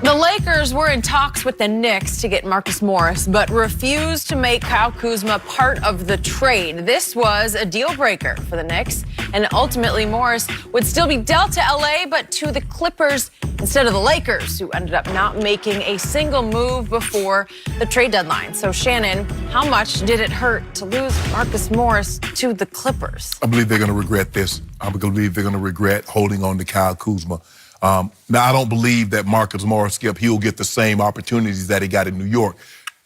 The Lakers were in talks with the Knicks to get Marcus Morris, but refused to make Kyle Kuzma part of the trade. This was a deal breaker for the Knicks, and ultimately Morris would still be dealt to LA, but to the Clippers instead of the Lakers, who ended up not making a single move before the trade deadline. So Shannon, how much did it hurt to lose Marcus Morris to the Clippers? I believe they're going to regret this. I believe they're going to regret holding on to Kyle Kuzma. Now, I don't believe that Marcus Morris, Skip, he'll get the same opportunities that he got in New York.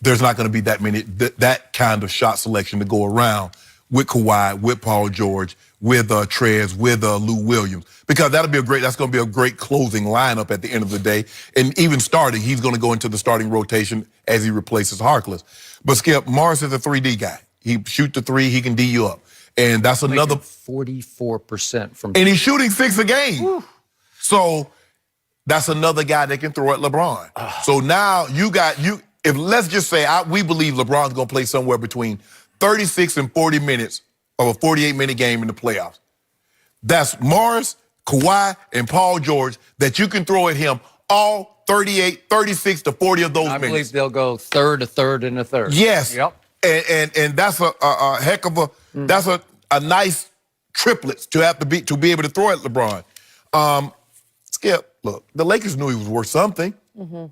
There's not going to be that many, that kind of shot selection to go around with Kawhi, with Paul George, with Trez, with Lou Williams, because that's going to be a great closing lineup at the end of the day. And even starting, he's going to go into the starting rotation as he replaces Harkless. But Skip, Morris is a 3D guy. He shoot the three, he can D you up. And that's another 44% from. And he's shooting 6 a game. Whew. So that's another guy that can throw at LeBron. So now if let's just say we believe LeBron's going to play somewhere between 36 and 40 minutes of a 48-minute game in the playoffs. That's Morris, Kawhi, and Paul George that you can throw at him all 38, 36 to 40 of those minutes. I believe they'll go third, a third, and a third. Yes. Yep. And that's a heck of that's a nice triplets to be able to throw at LeBron. Skip, look, the Lakers knew he was worth something. Mm-hmm.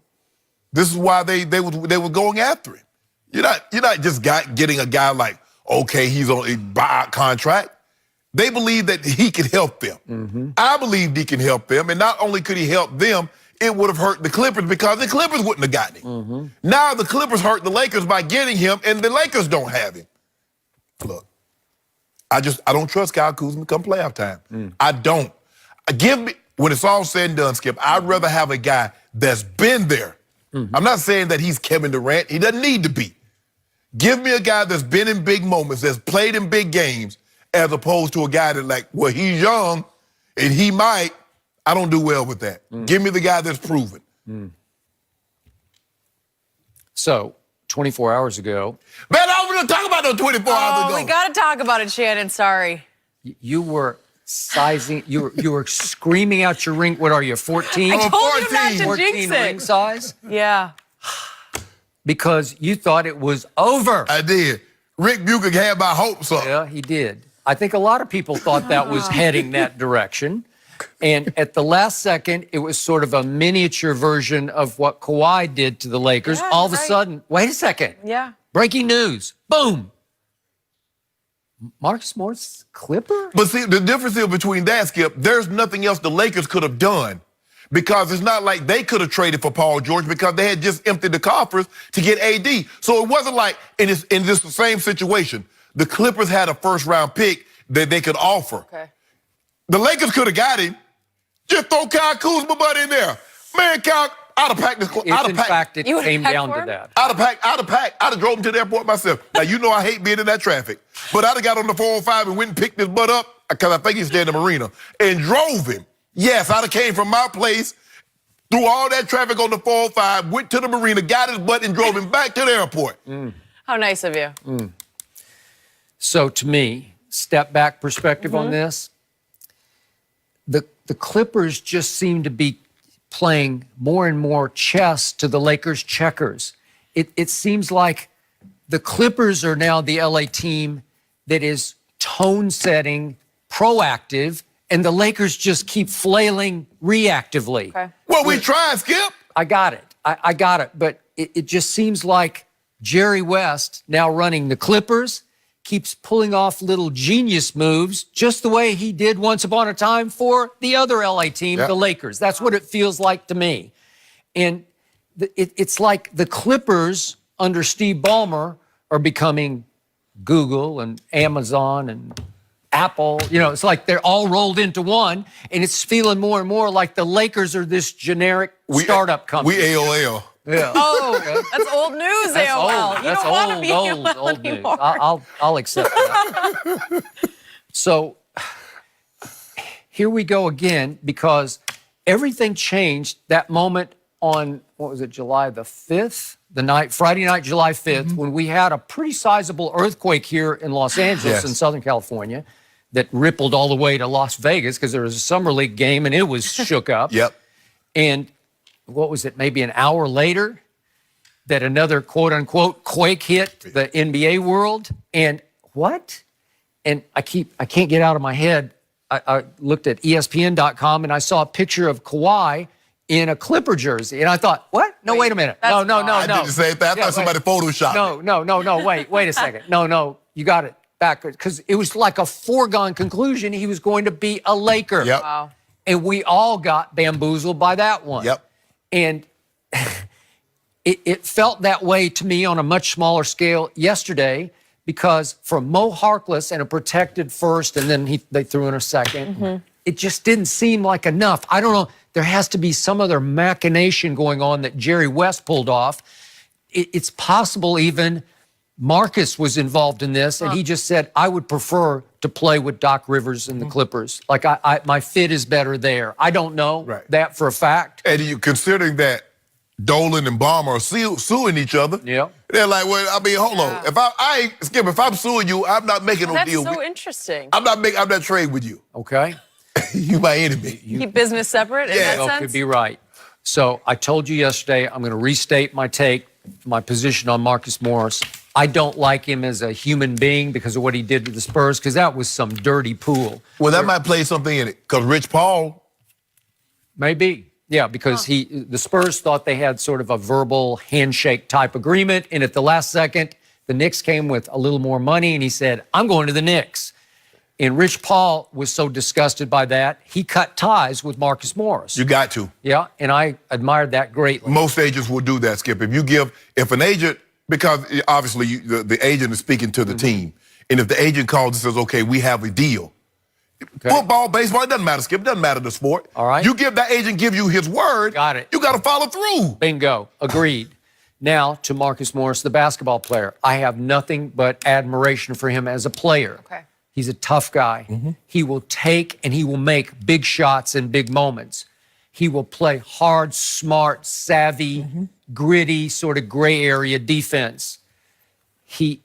This is why they were going after him. You're not just getting a guy like, okay, he's on a buyout contract. They believe that he could help them. Mm-hmm. I believed he can help them, and not only could he help them, it would have hurt the Clippers because the Clippers wouldn't have gotten him. Mm-hmm. Now the Clippers hurt the Lakers by getting him, and the Lakers don't have him. Look, I don't trust Kyle Kuzma come playoff time. I don't. When it's all said and done, Skip, I'd rather have a guy that's been there. Mm-hmm. I'm not saying that he's Kevin Durant. He doesn't need to be. Give me a guy that's been in big moments, that's played in big games, as opposed to a guy that he's young and he might. I don't do well with that. Give me the guy that's proven. So, 24 hours ago. Man, I was going to talk about those 24 hours ago. We got to talk about it, Shannon. Sorry. You were sizing, you were screaming out your ring. What are you, 14? I told 14. You not to 14 jinx ring it. size? Yeah. Because you thought it was over. I did. Rick Bukic had my hopes up. Yeah, he did. I think a lot of people thought that was heading that direction. And at the last second, it was sort of a miniature version of what Kawhi did to the Lakers. Yeah, all of a sudden, wait a second. Yeah. Breaking news. Boom. Marcus Morris, Clipper? But see, the difference is between that, Skip, there's nothing else the Lakers could have done. Because it's not like they could have traded for Paul George because they had just emptied the coffers to get AD. So it wasn't like in this the same situation. The Clippers had a first-round pick that they could offer. Okay. The Lakers could have got him. Just throw Kyle Kuzma butt in there. Man, Kyle, I'd have packed this. In fact, it came down to that. I'd have drove him to the airport myself. Now, you know I hate being in that traffic. But I'd have got on the 405 and went and picked his butt up, because I think he's staying in the marina, and drove him. Yes, I'd have came from my place, through all that traffic on the 405, went to the marina, got his butt, and drove him back to the airport. How nice of you. So to me, step back perspective on this, the Clippers just seem to be playing more and more chess to the Lakers' checkers. It seems like the Clippers are now the LA team that is tone-setting, proactive, and the Lakers just keep flailing reactively. Okay. Well, we tried, Skip. I got it. I got it. But it just seems like Jerry West, now running the Clippers, keeps pulling off little genius moves just the way he did once upon a time for the other LA team, the Lakers. That's what it feels like to me. And it's like the Clippers under Steve Ballmer are becoming Google and Amazon and Apple. You know, it's like they're all rolled into one, and it's feeling more and more like the Lakers are this generic startup company. We AOL. Yeah. Oh, that's old news, That's AOL. old. You That's don't want to be old news. anymore. I'll accept that. So here we go again, because everything changed that moment on, what was it, July the 5th? Friday night, July 5th, when we had a pretty sizable earthquake here in Los Angeles in Southern California that rippled all the way to Las Vegas because there was a Summer League game and it was shook up. Yep. And what was it, maybe an hour later, that another quote-unquote quake hit the NBA world. And what? And I can't get out of my head. I looked at ESPN.com and I saw a picture of Kawhi in a Clipper jersey. And I thought, what? No, wait a minute. No. I did the same thing. I thought somebody photoshopped it. No, wait a second. No, you got it back. Because it was like a foregone conclusion he was going to be a Laker. Yep. Wow. And we all got bamboozled by that one. Yep. And it felt that way to me on a much smaller scale yesterday, because for Mo Harkless and a protected first, and then they threw in a second, it just didn't seem like enough. I don't know. There has to be some other machination going on that Jerry West pulled off. It's possible even Marcus was involved in this, and he just said, I would prefer to play with Doc Rivers and the Clippers. Like, my fit is better there. I don't know that for a fact. And you considering that Dolan and Ballmer are suing each other. Yeah. They're like, well, I mean, hold on. If Skip, if I'm suing you, I'm not making no deal. That's so interesting. I'm not trading with you. Okay. You my enemy. Keep business separate in that sense? Could be right. So I told you yesterday, I'm going to restate my position on Marcus Morris. I don't like him as a human being because of what he did to the Spurs, because that was some dirty pool. Well, that might play something in it, because Rich Paul. Maybe. Yeah, because the Spurs thought they had sort of a verbal handshake type agreement, and at the last second, the Knicks came with a little more money, and he said, I'm going to the Knicks. And Rich Paul was so disgusted by that, he cut ties with Marcus Morris. You got to. Yeah, and I admired that greatly. Most agents will do that, Skip. If an agent, because obviously the agent is speaking to the team, and if the agent calls and says, okay, we have a deal. Okay. Football, baseball, it doesn't matter, Skip. It doesn't matter the sport. All right. You give that agent, give you his word. Got it. You got to follow through. Bingo. Agreed. Now to Marcus Morris, the basketball player. I have nothing but admiration for him as a player. Okay. He's a tough guy. He will take and he will make big shots in big moments. He will play hard, smart, savvy, gritty, sort of gray area defense. He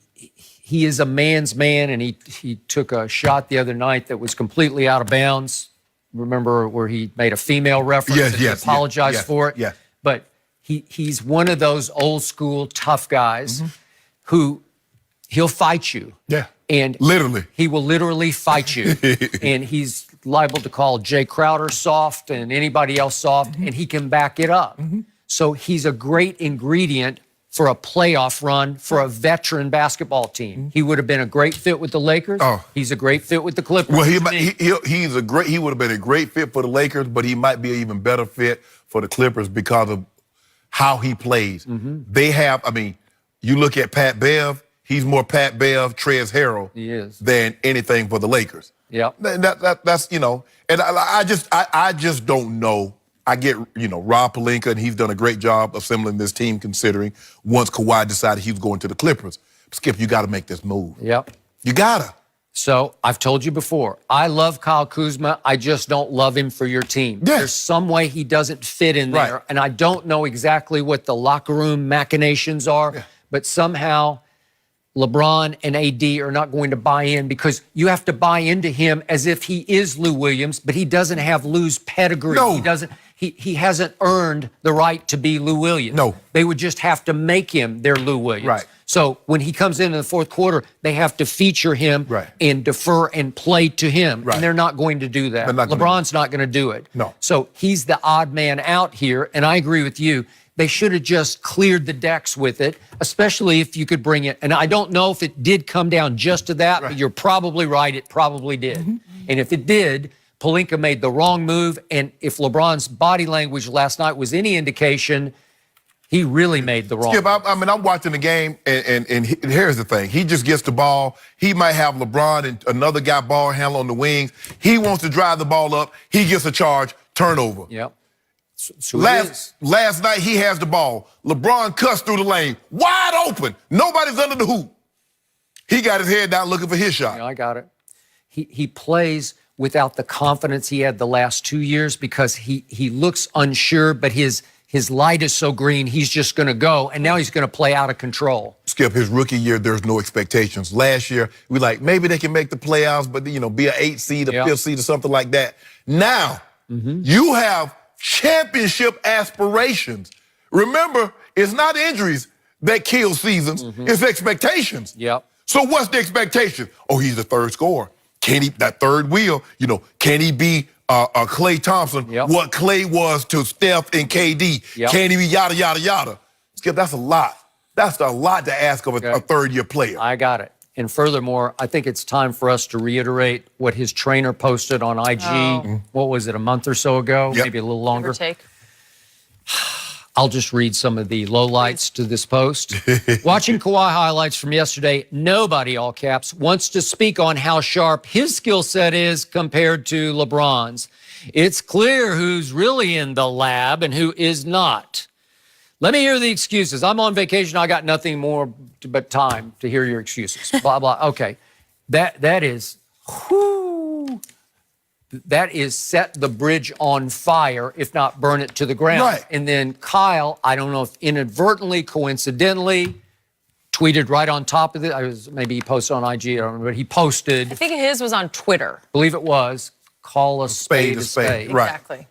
is a man's man, and he took a shot the other night that was completely out of bounds. Remember where he made a female reference and he apologized for it? Yeah. But he's one of those old school tough guys who he'll fight you. Yeah. And literally. He will literally fight you. And he's liable to call Jay Crowder soft and anybody else soft, and he can back it up. So he's a great ingredient for a playoff run for a veteran basketball team. He would have been a great fit with the Lakers. He's a great fit with the Clippers. Well, he would have been a great fit for the Lakers, but he might be an even better fit for the Clippers because of how he plays. They have, I mean, you look at Pat Bev, he's more Pat Bev, Trez Harrell than anything for the Lakers. Yeah. That's, you know, and I just don't know. I get, you know, Rob Pelinka, and he's done a great job assembling this team, considering once Kawhi decided he was going to the Clippers. Skip, you got to make this move. Yep. You got to. So I've told you before, I love Kyle Kuzma. I just don't love him for your team. Yeah. There's some way he doesn't fit in there. And I don't know exactly what the locker room machinations are, but somehow LeBron and AD are not going to buy in, because you have to buy into him as if he is Lou Williams, but he doesn't have Lou's pedigree. No. He doesn't. He hasn't earned the right to be Lou Williams. No. They would just have to make him their Lou Williams. Right. So when he comes in the fourth quarter, they have to feature him and defer and play to him. Right. And they're not going to do that. LeBron's not going to do it. No. So he's the odd man out here. And I agree with you. They should have just cleared the decks with it, especially if you could bring it. And I don't know if it did come down just to that, but you're probably right. It probably did. And if it did, Pelinka made the wrong move. And if LeBron's body language last night was any indication, he really made the wrong move. I mean, I'm watching the game, and here's the thing. He just gets the ball. He might have LeBron and another guy ball handle on the wings. He wants to drive the ball up. He gets a charge, turnover. Yep. So last night, he has the ball. LeBron cuts through the lane, wide open. Nobody's under the hoop. He got his head down looking for his shot. Yeah, I got it. He plays without the confidence he had the last 2 years, because he looks unsure, but his light is so green, he's just going to go, and now he's going to play out of control. Skip, his rookie year, there's no expectations. Last year, we like, maybe they can make the playoffs, but, you know, be an 8 seed, a 5th seed, or something like that. Now, you have championship aspirations. Remember, it's not injuries that kill seasons, it's expectations. Yep. So what's the expectation? Oh, he's the third scorer. Can he, that third wheel, can he be Klay Thompson, what Klay was to Steph and KD? Can he be yada, yada, yada? Skip, that's a lot. That's a lot to ask of a third-year player. I got it. And furthermore, I think it's time for us to reiterate what his trainer posted on IG. What was it, a month or so ago? Maybe a little longer. Give or take. I'll just read some of the lowlights to this post. Watching Kawhi highlights from yesterday, nobody, all caps, wants to speak on how sharp his skill set is compared to LeBron's. It's clear who's really in the lab and who is not. Let me hear the excuses. I'm on vacation. I got nothing more but time to hear your excuses. Blah, blah. Okay. That is, whoo. That is set the bridge on fire, if not burn it to the ground. Right. And then Kyle, I don't know if inadvertently, coincidentally, tweeted right on top of it. Maybe he posted on IG, I don't remember, but he posted. I think his was on Twitter. I believe it was, call a spade a spade. Right. Exactly.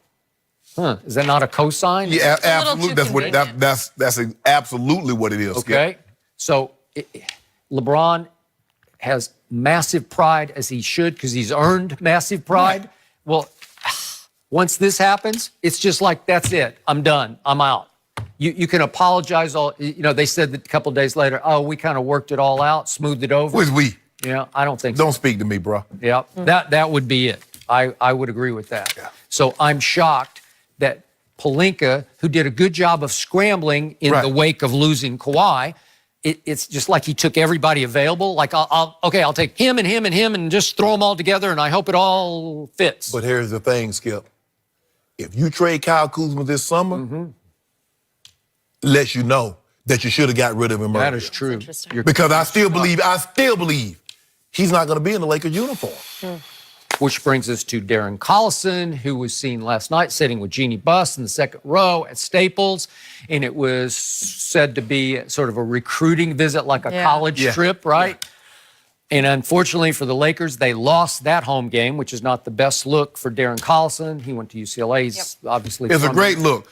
Huh. Is that not a cosign? Yeah, absolutely. Too That's absolutely what it is. Okay. Skip. So LeBron has massive pride, as he should, because he's earned massive pride. Right. Well, once this happens, it's just like, that's it. I'm done. I'm out. You can apologize all, they said that a couple of days later, oh, we kind of worked it all out, smoothed it over. Who's we? I don't think so. Don't speak to me, bro. Yeah, that would be it. I would agree with that. Yeah. So I'm shocked that Pelinka, who did a good job of scrambling in the wake of losing Kawhi, it's just like he took everybody available. Like, I'll take him and him and him and just throw them all together, and I hope it all fits. But here's the thing, Skip. If you trade Kyle Kuzma this summer, lets you know that you should have got rid of him earlier. That is true. Because I still believe he's not going to be in the Lakers uniform. Which brings us to Darren Collison, who was seen last night sitting with Jeannie Buss in the second row at Staples. And it was said to be sort of a recruiting visit, like a college trip, right? Yeah. And unfortunately for the Lakers, they lost that home game, which is not the best look for Darren Collison. He went to UCLA. He's obviously It's a great look.